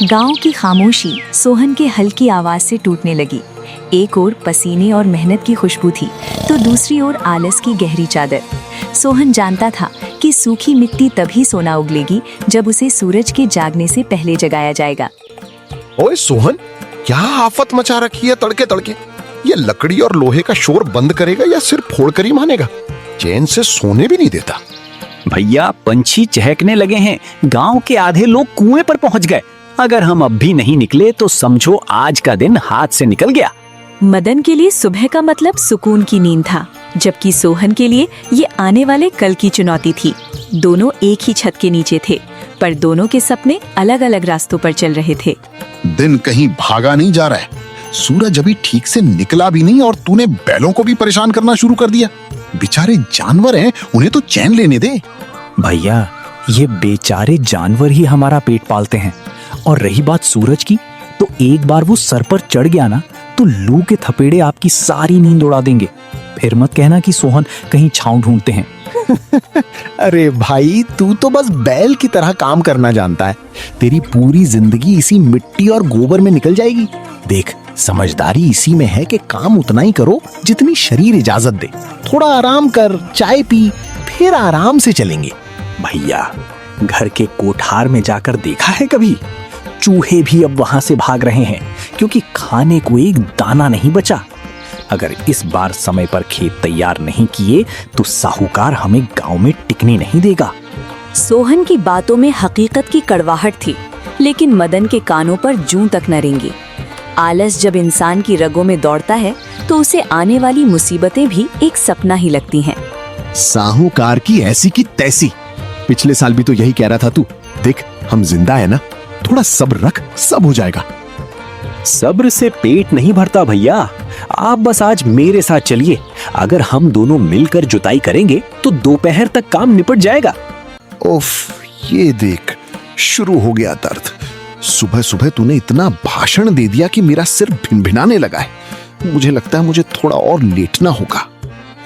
गांव की खामोशी सोहन के हल्की आवाज से टूटने लगी। एक ओर पसीने और मेहनत की खुशबू थी तो दूसरी ओर आलस की गहरी चादर। सोहन जानता था कि सूखी मिट्टी तभी सोना उगलेगी जब उसे सूरज के जागने से पहले जगाया जाएगा। ओए सोहन, क्या आफत मचा रखी है तड़के तड़के। ये लकड़ी और लोहे का शोर बंद करेगा या सिर फोड़ कर ही मानेगा। चैन से सोने भी नहीं देता। भैया, पंछी चहकने लगे हैं। गांव के आधे लोग कुएं पर पहुंच गए। अगर हम अब भी नहीं निकले तो समझो आज का दिन हाथ से निकल गया। मदन के लिए सुबह का मतलब सुकून की नींद था, जबकि सोहन के लिए ये आने वाले कल की चुनौती थी। दोनों एक ही छत के नीचे थे, पर दोनों के सपने अलग अलग रास्तों पर चल रहे थे। दिन कहीं भागा नहीं जा रहा है। सूरज अभी ठीक से निकला भी नहीं और तूने बैलों को भी परेशान करना शुरू कर दिया। बेचारे जानवर हैं, उन्हें तो चैन लेने दे। भैया, ये बेचारे जानवर ही हमारा पेट पालते हैं। और रही बात सूरज की, तो एक बार वो सर पर चढ़ गया ना तो लू के थपेड़े आपकी सारी नींद उड़ा देंगे। फिर मत कहना कि सोहन कहीं छांव ढूंढते हैं। अरे भाई, तू तो बस बैल की तरह काम करना जानता है। तेरी पूरी जिंदगी इसी मिट्टी और गोबर में निकल जाएगी। देख, समझदारी इसी में है कि काम उतना ही करो जितनी शरीर इजाजत दे। थोड़ा आराम कर, चाय पी, फिर आराम से चलेंगे। भैया, घर के कोठार में जाकर देखा है कभी? चूहे भी अब वहां से भाग रहे हैं क्योंकि खाने को एक दाना नहीं बचा। अगर इस बार समय पर खेत तैयार नहीं किए तो साहूकार हमें गांव में टिकने नहीं देगा। सोहन की बातों में हकीकत की कड़वाहट थी, लेकिन मदन के कानों पर जूं तक न रेंगी। आलस जब इंसान की रगों में दौड़ता है तो उसे आने वाली मुसीबतें भी एक सपना ही लगती हैं। साहूकार की ऐसी की तैसी। पिछले साल भी तो यही कह रहा था तू। देख, हम जिंदा है ना, थोड़ा सब्र रख, सब हो जाएगा। सब्र से पेट नहीं भरता भैया। आप बस आज मेरे साथ चलिए। अगर हम दोनों मिलकर जुताई करेंगे तो दोपहर तक काम निपट जाएगा। उफ, ये देख, शुरू हो गया दर्द। सुबह सुबह तूने इतना भाषण दे दिया कि मेरा सिर भिनभिनाने लगा है। मुझे लगता है मुझे थोड़ा और लेटना होगा।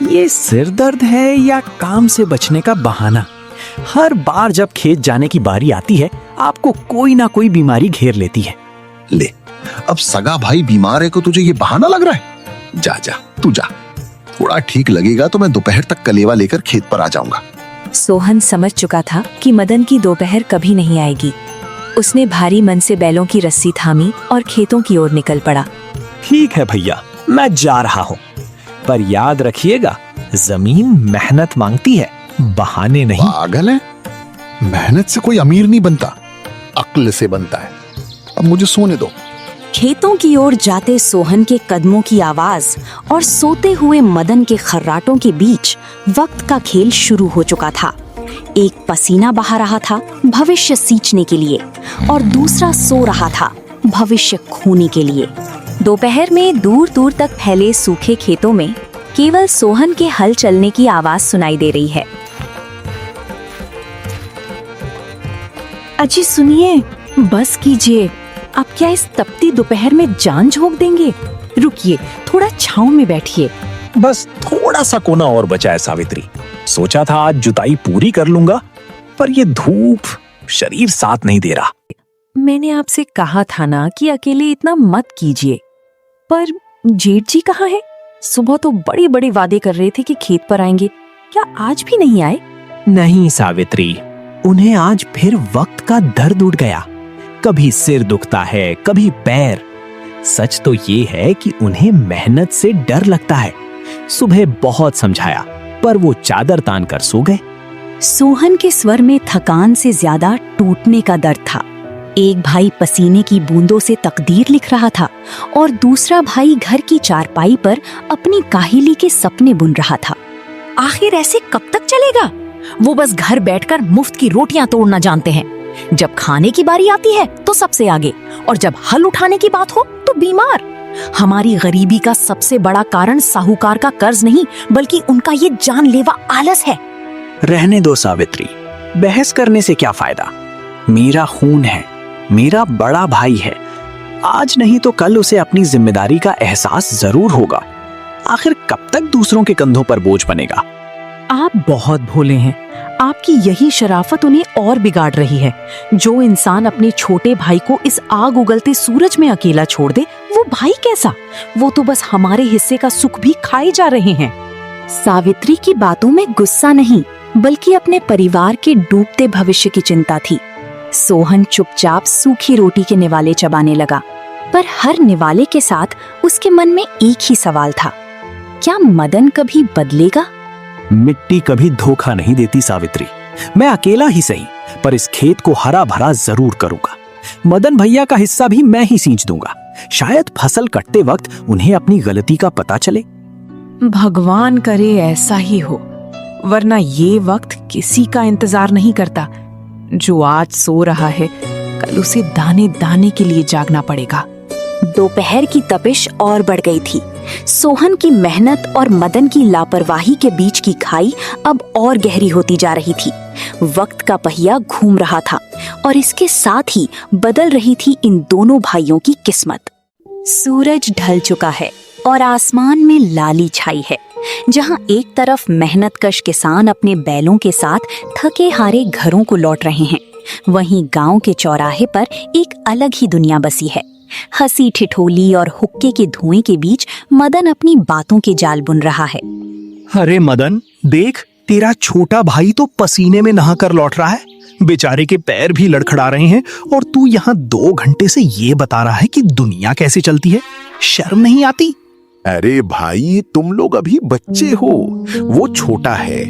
ये सिर दर्द है या काम से बचने का बहाना? हर बार जब खेत जाने की बारी आती है आपको कोई ना कोई बीमारी घेर लेती है। ले, अब सगा भाई बीमार है को तुझे ये बहाना लग रहा है? जा जा, तू जा। थोड़ा ठीक लगेगा तो मैं दोपहर तक कलेवा लेकर खेत पर आ जाऊंगा। सोहन समझ चुका था कि मदन की दोपहर कभी नहीं आएगी। उसने भारी मन से बैलों की रस्सी थामी और खेतों की ओर निकल पड़ा। ठीक है भैया, मैं जा रहा हूँ, पर याद रखिएगा, जमीन मेहनत मांगती है, बहाने नहीं। पागल है? मेहनत से कोई अमीर नहीं बनता, अक्ल से बनता है। अब मुझे सोने दो। खेतों की ओर जाते सोहन के कदमों की आवाज और सोते हुए मदन के खर्राटों के बीच वक्त का खेल शुरू हो चुका था। एक पसीना बहा रहा था भविष्य सींचने के लिए और दूसरा सो रहा था भविष्य खोने के लिए। दोपहर में दूर दूर तक फैले सूखे खेतों में केवल सोहन के हल चलने की आवाज सुनाई दे रही है। अजी सुनिए, बस कीजिए। आप क्या इस तपती दोपहर में जान झोंक देंगे? रुकिए, थोड़ा छांव में बैठिए। बस थोड़ा सा कोना और बचा है सावित्री। सोचा था आज जुताई पूरी कर लूंगा, पर ये धूप शरीर साथ नहीं दे रहा। मैंने आपसे कहा था ना कि अकेले इतना मत कीजिए। पर जेठ जी कहाँ है? सुबह तो बड़े बड़े वादे कर रहे थे कि खेत पर आएंगे, क्या आज भी नहीं आए? नहीं सावित्री, उन्हें आज फिर वक्त का दर्द उठ गया। कभी सिर दुखता है, कभी पैर। सच तो ये है कि उन्हें मेहनत से डर लगता है। सुबह बहुत समझाया, पर वो चादर तान कर सो गए। सोहन के स्वर में थकान से ज्यादा टूटने का दर्द था। एक भाई पसीने की बूंदों से तकदीर लिख रहा था और दूसरा भाई घर की चारपाई पर अपनी काहिली के सपने बुन रहा था। आखिर ऐसे कब तक चलेगा? वो बस घर बैठकर मुफ्त की रोटियां तोड़ना जानते हैं। जब खाने की बारी आती है तो सबसे आगे, और जब हल उठाने की बात हो तो बीमार। हमारी गरीबी का सबसे बड़ा कारण साहूकार का कर्ज नहीं, बल्कि उनका ये जानलेवा आलस है। रहने दो सावित्री, बहस करने से क्या फायदा? मेरा खून है, मेरा बड़ा भाई है। आज नहीं तो कल उसे अपनी जिम्मेदारी का एहसास जरूर होगा। आखिर कब तक दूसरों के कंधों पर बोझ बनेगा? आप बहुत भोले हैं। आपकी यही शराफत उन्हें और बिगाड़ रही है। जो इंसान अपने छोटे भाई को इस आग उगलते सूरज में अकेला छोड़ दे, वो भाई कैसा? वो तो बस हमारे हिस्से का सुख भी खाए जा रहे हैं। सावित्री की बातों में गुस्सा नहीं, बल्कि अपने परिवार के डूबते भविष्य की चिंता थी। सोहन चुपचाप सूखी रोटी के निवाले चबाने लगा, पर हर निवाले के साथ उसके मन में एक ही सवाल था, क्या मदन कभी बदलेगा? मिट्टी कभी धोखा नहीं देती सावित्री। मैं अकेला ही सही, पर इस खेत को हरा भरा जरूर करूंगा। मदन भैया का हिस्सा भी मैं ही सींच दूंगा। शायद फसल कटते वक्त उन्हें अपनी गलती का पता चले। भगवान करे ऐसा ही हो, वरना ये वक्त किसी का इंतजार नहीं करता। जो आज सो रहा है, कल उसे दाने दाने के लिए जागना पड़ेगा। दोपहर की तपिश और बढ़ गई थी। सोहन की मेहनत और मदन की लापरवाही के बीच की खाई अब और गहरी होती जा रही थी। वक्त का पहिया घूम रहा था और इसके साथ ही बदल रही थी इन दोनों भाइयों की किस्मत। सूरज ढल चुका है और आसमान में लाली छाई है। जहां एक तरफ मेहनतकश किसान अपने बैलों के साथ थके हारे घरों को लौट रहे हैं, वहीं गांव के चौराहे पर एक अलग ही दुनिया बसी है। हंसी ठिठोली और हुक्के के धुएं के बीच मदन अपनी बातों के जाल बुन रहा है। अरे मदन, देख, तेरा छोटा भाई तो पसीने में नहाकर लौट रहा है। बेचारे के पैर भी लड़खड़ा रहे हैं और तू यहाँ 2 घंटे से ये बता रहा है कि दुनिया कैसे चलती है। शर्म नहीं आती? अरे भाई, तुम लोग अभी बच्चे हो, वो छोटा है।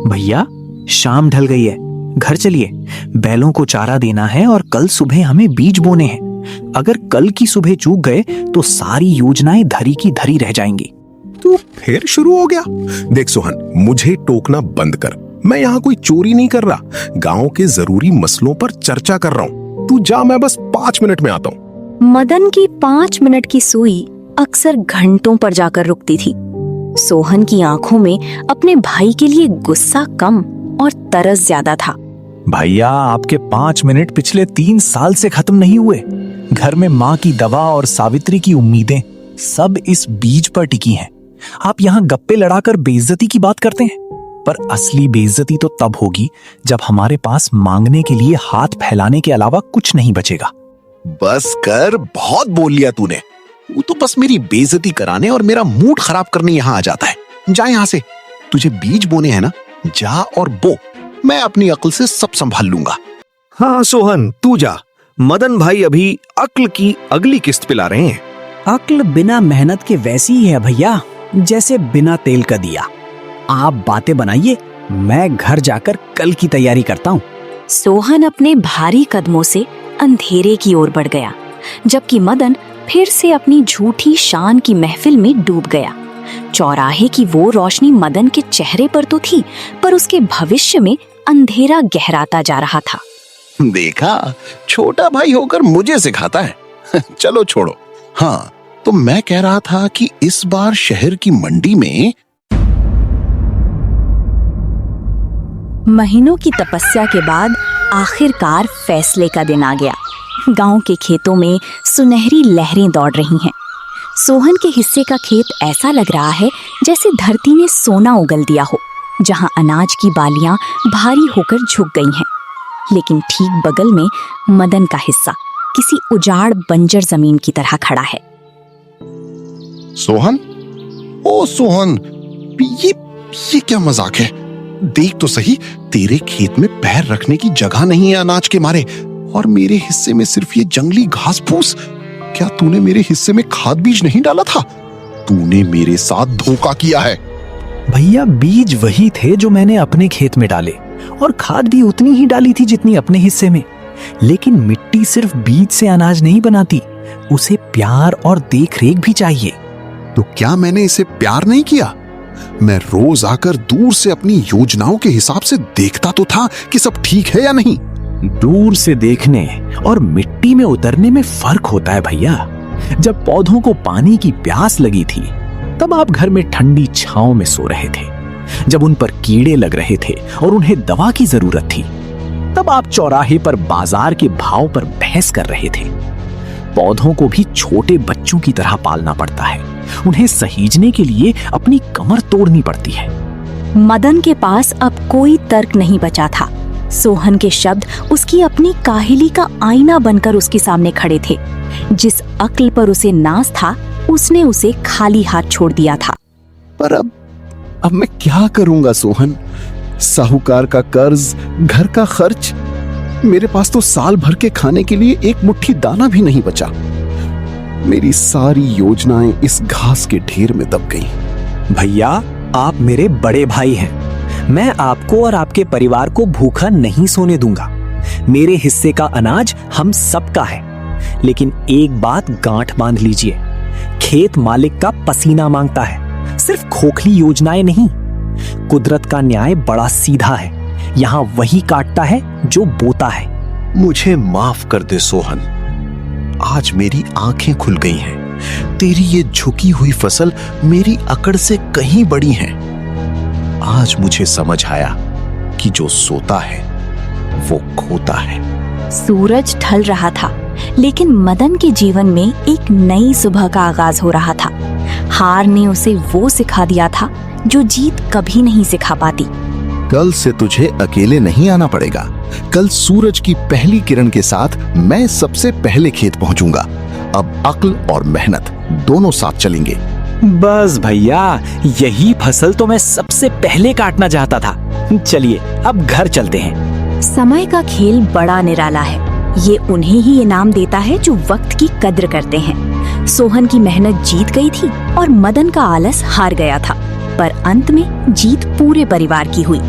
भैया, शाम ढल गई है, घर चलिए। बैलों को चारा देना है और कल सुबह हमें बीज बोने हैं। अगर कल की सुबह चूक गए तो सारी योजनाएं धरी की धरी रह जाएंगी। तू फिर शुरू हो गया। देख सोहन, मुझे टोकना बंद कर। मैं यहाँ कोई चोरी नहीं कर रहा, गांव के जरूरी मसलों पर चर्चा कर रहा हूँ। तू जा, मैं बस 5 मिनट में आता हूँ। मदन की 5 मिनट की सुई अक्सर घंटों पर जाकर रुकती थी। सोहन की आंखों में अपने भाई के लिए गुस्सा कम और तरस ज्यादा था। भैया, आपके 5 मिनट पिछले 3 साल से खत्म नहीं हुए। घर में माँ की दवा और सावित्री की उम्मीदें सब इस बीज पर टिकी हैं। आप यहाँ गप्पे लड़ाकर बेइज्जती की बात करते हैं, पर असली बेइज्जती तो तब होगी जब हमारे पास मांगने के लिए हाथ फैलाने के अलावा कुछ नहीं बचेगा। बस कर, बहुत बोल लिया तूने। वो तो बस मेरी बेइज्जती कराने और मेरा मूड खराब करने यहाँ आ जाता है। जा यहाँ से। तुझे बीज बोने हैं ना, जा और बो। मैं अपनी अक्ल से सब संभाल लूंगा। हाँ सोहन, तू जा। मदन भाई अभी अक्ल की अगली किस्त पिला रहे हैं। अक्ल बिना मेहनत के वैसी ही है भैया, जैसे बिना तेल का दिया। आप बातें बनाइए, मैं घर जाकर कल की तैयारी करता हूँ। सोहन अपने भारी कदमों से अंधेरे की ओर बढ़ गया, जबकि मदन फिर से अपनी झूठी शान की महफिल में डूब गया। चौराहे की वो रोशनी मदन के चेहरे पर तो थी, पर उसके भविष्य में अंधेरा गहराता जा रहा था। देखा, छोटा भाई होकर मुझे सिखाता है। चलो छोड़ो। हाँ, तो मैं कह रहा था कि इस बार शहर की मंडी में महीनों की तपस्या के बाद आखिरकार फैसले का दिन आ गया। गांव के खेतों में सुनहरी लहरें दौड़ रही हैं। सोहन के हिस्से का खेत ऐसा लग रहा है जैसे धरती ने सोना उगल दिया हो, जहां अनाज की बालियां भारी होकर झुक गई हैं। लेकिन ठीक बगल में मदन का हिस्सा किसी उजाड़ बंजर जमीन की तरह खड़ा है। सोहन, ओ सोहन, ये क्या मजाक है? देख तो सही, तेरे खेत में पैर रखने की जगह नहीं है अनाज के मारे, और मेरे हिस्से में सिर्फ ये जंगली घास फूस। क्या तूने मेरे हिस्से में खाद बीज नहीं डाला था? तूने मेरे साथ धोखा किया है। भैया, बीज वही थे जो मैंने अपने खेत में डाले, और खाद भी उतनी ही डाली थी जितनी अपने हिस्से में। लेकिन मिट्टी सिर्फ बीज से अनाज नहीं बनाती, उसे प्यार और देखरेख भी चाहिए। तो क्या मैंने इसे प्यार नहीं किया? मैं रोज आकर दूर से अपनी योजनाओं के हिसाब से देखता तो था कि सब ठीक है या नहीं। दूर से देखने और मिट्टी में उतरने में फर्क होता है भैया। जब पौधों को पानी की प्यास लगी थी तब आप घर में ठंडी छांव में सो रहे थे। जब उन पर कीड़े लग रहे थे और उन्हें दवा की जरूरत थी तब आप चौराहे पर बाजार के भाव पर बहस कर रहे थे। पौधों को भी छोटे बच्चों की तरह पालना पड़ता है, उन्हें सहीजने के लिए अपनी कमर तोड़नी पड़ती है। मदन के पास अब कोई तर्क नहीं बचा था। सोहन के शब्द उसकी अपनी काहिली का आईना बनकर उसके सामने खड़े थे। जिस अक्ल पर उसे नाज था उसने उसे खाली हाथ छोड़ दिया था। पर अब मैं क्या करूंगा सोहन? साहूकार का कर्ज, घर का खर्च, मेरे पास तो साल भर के खाने के लिए एक मुट्ठी दाना भी नहीं बचा। मेरी सारी योजनाएं इस घास के ढेर में दब गईं। भैया, आप मेरे बड़े भाई हैं। मैं आपको और आपके परिवार को भूखा नहीं सोने दूंगा। मेरे हिस्से का अनाज हम सबका है। लेकिन एक बात गांठ बांध लीजिए, खेत मालिक का पसीना मांगता है, सिर्फ खोखली योजनाएं नहीं। कुदरत का न्याय बड़ा सीधा है, यहाँ वही काटता है जो बोता है। मुझे माफ कर दे सोहन, आज मेरी आंखें खुल गई हैं। तेरी ये झुकी हुई फसल मेरी अकड़ से कहीं बड़ी है। आज मुझे समझ आया कि जो सोता है वो खोता है। सूरज ढल रहा था, लेकिन मदन के जीवन में एक नई सुबह का आगाज हो रहा था। हार ने उसे वो सिखा दिया था जो जीत कभी नहीं सिखा पाती। कल से तुझे अकेले नहीं आना पड़ेगा। कल सूरज की पहली किरण के साथ मैं सबसे पहले खेत पहुंचूंगा। अब अक्ल और मेहनत दोनों साथ चलेंगे। बस भैया, यही फसल तो मैं सबसे पहले काटना चाहता था। चलिए अब घर चलते हैं। समय का खेल बड़ा निराला है। ये उन्हें ही इनाम देता है जो वक्त की कद्र करते हैं। सोहन की मेहनत जीत गई थी और मदन का आलस हार गया था, पर अंत में जीत पूरे परिवार की हुई।